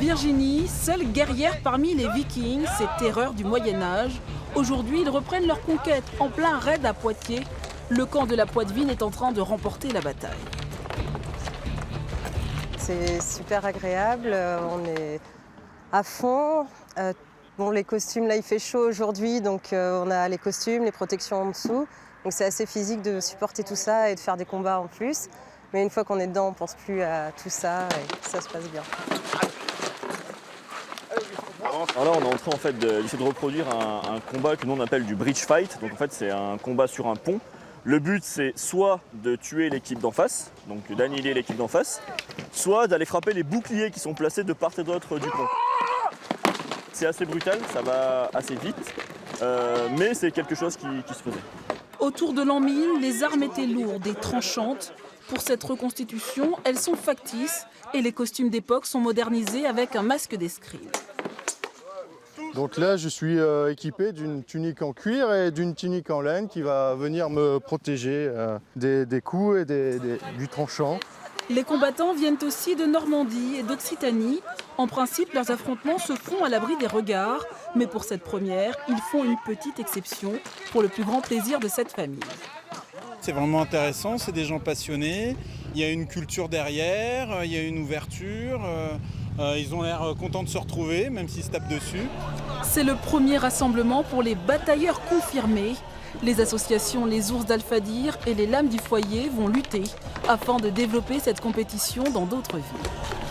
Virginie, seule guerrière parmi les Vikings, ces terreurs du Moyen-Âge. Aujourd'hui, ils reprennent leur conquête en plein raid à Poitiers. Le camp de la Poitevine est en train de remporter la bataille. C'est super agréable, on est à fond. Bon, les costumes, là il fait chaud aujourd'hui, donc on a les costumes, les protections en dessous. Donc c'est assez physique de supporter tout ça et de faire des combats en plus. Mais une fois qu'on est dedans, on ne pense plus à tout ça et ça se passe bien. Alors là, on est en train d'essayer de reproduire un combat que nous on appelle du bridge fight. Donc en fait, c'est un combat sur un pont. Le but, c'est soit de tuer l'équipe d'en face, donc d'annihiler l'équipe d'en face, soit d'aller frapper les boucliers qui sont placés de part et d'autre du pont. C'est assez brutal, ça va assez vite, mais c'est quelque chose qui se faisait. Autour de l'an 1000, les armes étaient lourdes et tranchantes. Pour cette reconstitution, elles sont factices et les costumes d'époque sont modernisés avec un masque d'escrime. Donc là, je suis équipé d'une tunique en cuir et d'une tunique en laine qui va venir me protéger des coups et du tranchant. Les combattants viennent aussi de Normandie et d'Occitanie. En principe, leurs affrontements se font à l'abri des regards. Mais pour cette première, ils font une petite exception pour le plus grand plaisir de cette famille. C'est vraiment intéressant, c'est des gens passionnés. Il y a une culture derrière, il y a une ouverture. Ils ont l'air contents de se retrouver, même s'ils se tapent dessus. C'est le premier rassemblement pour les batailleurs confirmés. Les associations Les Ours d'Alfadir et les Lames du Foyer vont lutter afin de développer cette compétition dans d'autres villes.